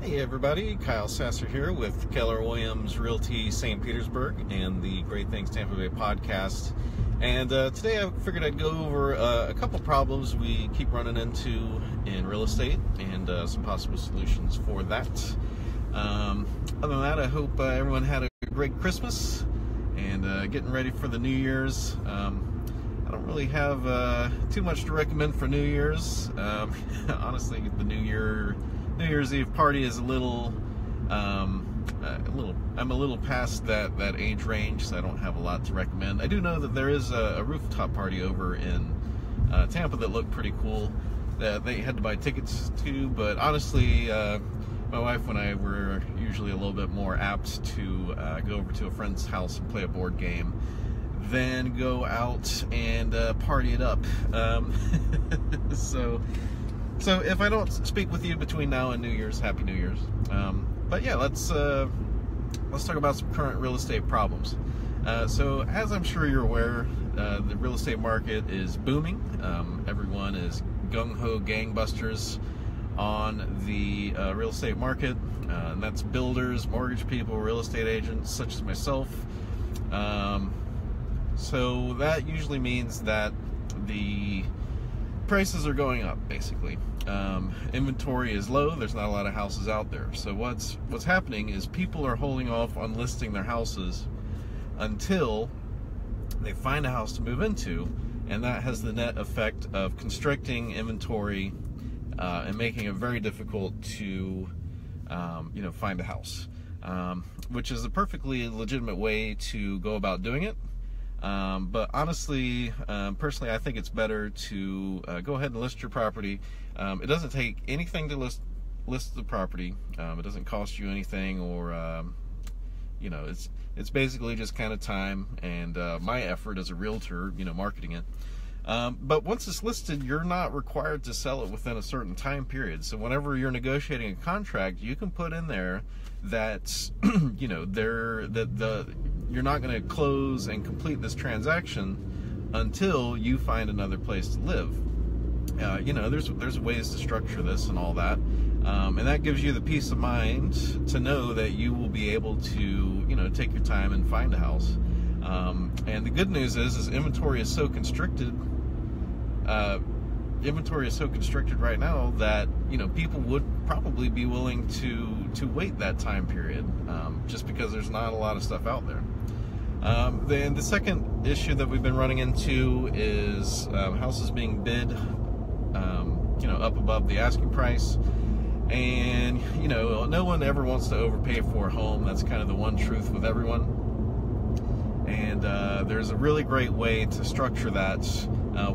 Hey everybody, Kyle Sasser here with Keller Williams Realty St. Petersburg and the Great Things Tampa Bay podcast. And today I figured I'd go over a couple problems we keep running into in real estate and some possible solutions for that. Other than that, I hope everyone had a great Christmas and getting ready for the New Year's. I don't really have too much to recommend for New Year's. Honestly, the New Year's Eve party is I'm a little past that age range, so I don't have a lot to recommend. I do know that there is a rooftop party over in Tampa that looked pretty cool that they had to buy tickets to, but honestly, my wife and I were usually a little bit more apt to go over to a friend's house and play a board game than go out and party it up. So if I don't speak with you between now and New Year's, Happy New Year's. But yeah, let's talk about some current real estate problems. So as I'm sure you're aware, the real estate market is booming. Everyone is gung-ho gangbusters on the real estate market, and that's builders, mortgage people, real estate agents such as myself. So that usually means that the prices are going up, basically. Inventory is low, there's not a lot of houses out there. So what's happening is people are holding off on listing their houses until they find a house to move into, and that has the net effect of constricting inventory and making it very difficult to find a house, which is a perfectly legitimate way to go about doing it. But honestly, personally, I think it's better to go ahead and list your property. It doesn't take anything to list the property. It doesn't cost you anything, or it's basically just kind of time and my effort as a realtor, marketing it. But once it's listed, you're not required to sell it within a certain time period. So whenever you're negotiating a contract, you can put in there that you're not going to close and complete this transaction until you find another place to live. There's ways to structure this and all that, and that gives you the peace of mind to know that you will be able to take your time and find a house. And the good news is inventory is so constricted. Inventory is so constricted right now that people would probably be willing to wait that time period, just because there's not a lot of stuff out there. Then the second issue that we've been running into is houses being bid up above the asking price, and no one ever wants to overpay for a home. That's kind of the one truth with everyone. And there's a really great way to structure that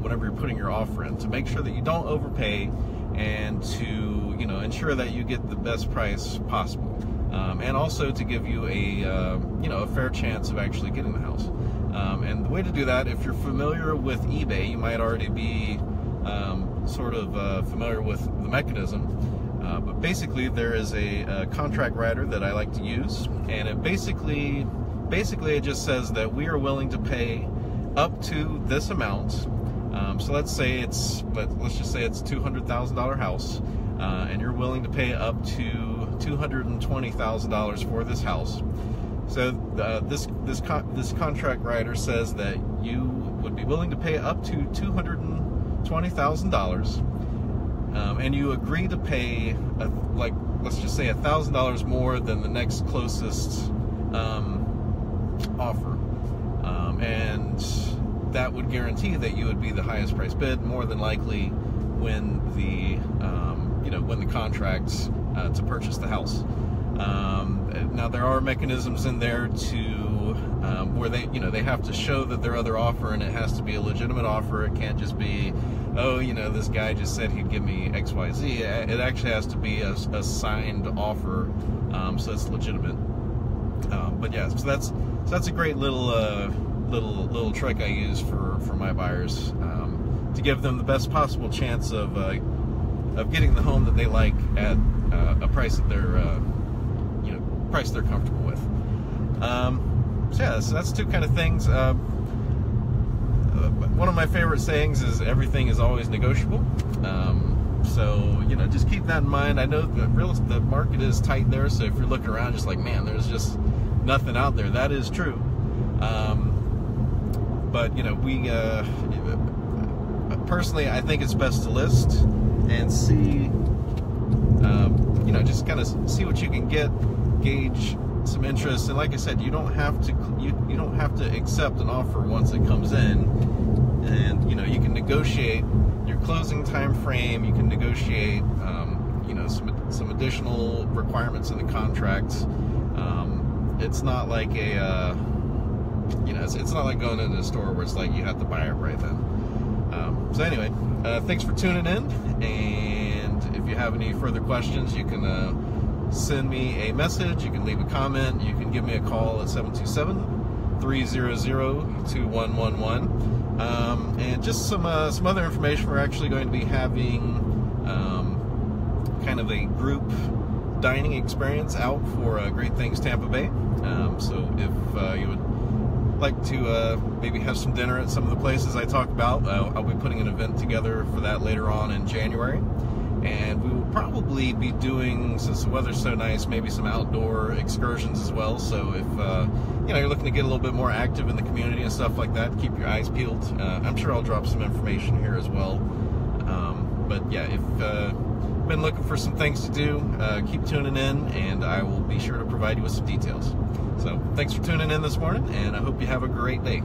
whenever you're putting your offer in, to make sure that you don't overpay and to ensure that you get the best price possible, and also to give you a fair chance of actually getting the house. And the way to do that, if you're familiar with eBay, you might already be familiar with the mechanism. But basically, there is a contract writer that I like to use, and it basically it just says that we are willing to pay up to this amount. So let's just say it's $200,000 house, and you're willing to pay up to $220,000 for this house. So this contract writer says that you would be willing to pay up to $220,000, and you agree to pay let's just say $1,000 more than the next closest offer, and that would guarantee that you would be the highest price bid, more than likely when the contract to purchase the house. Now there are mechanisms in there to where they have to show that their other offer, and it has to be a legitimate offer. It can't just be, this guy just said he'd give me XYZ. It actually has to be a signed offer, so it's legitimate. But yeah, so that's a great little trick I use for my buyers, to give them the best possible chance of getting the home that they like at a price that they're comfortable with. So that's two kind of things. One of my favorite sayings is everything is always negotiable. So, you know, just keep that in mind. I know the market is tight there, so if you're looking around just like, man, there's just nothing out there, that is true. But, you know, personally, I think it's best to list and see, you know, just kind of see what you can get, gauge some interest. And like I said, you don't have to you don't have to accept an offer once it comes in. And, you know, you can negotiate your closing time frame. You can negotiate, you know, some additional requirements in the contract. It's not like a, you know, it's not like going into a store where it's like you have to buy it right then. So anyway, thanks for tuning in. And if you have any further questions, you can send me a message. You can leave a comment. You can give me a call at 727-300-2111. And just some other information. We're actually going to be having kind of a group dining experience out for Great Things Tampa Bay. So if you would like to maybe have some dinner at some of the places I talked about, I'll be putting an event together for that later on in January. And we will probably be doing, since the weather's so nice, maybe some outdoor excursions as well. So if you know, you're looking to get a little bit more active in the community and stuff like that, keep your eyes peeled. I'm sure I'll drop some information here as well. But yeah, if you've been looking for some things to do, keep tuning in, and I will be sure to provide you with some details. So thanks for tuning in this morning, and I hope you have a great day.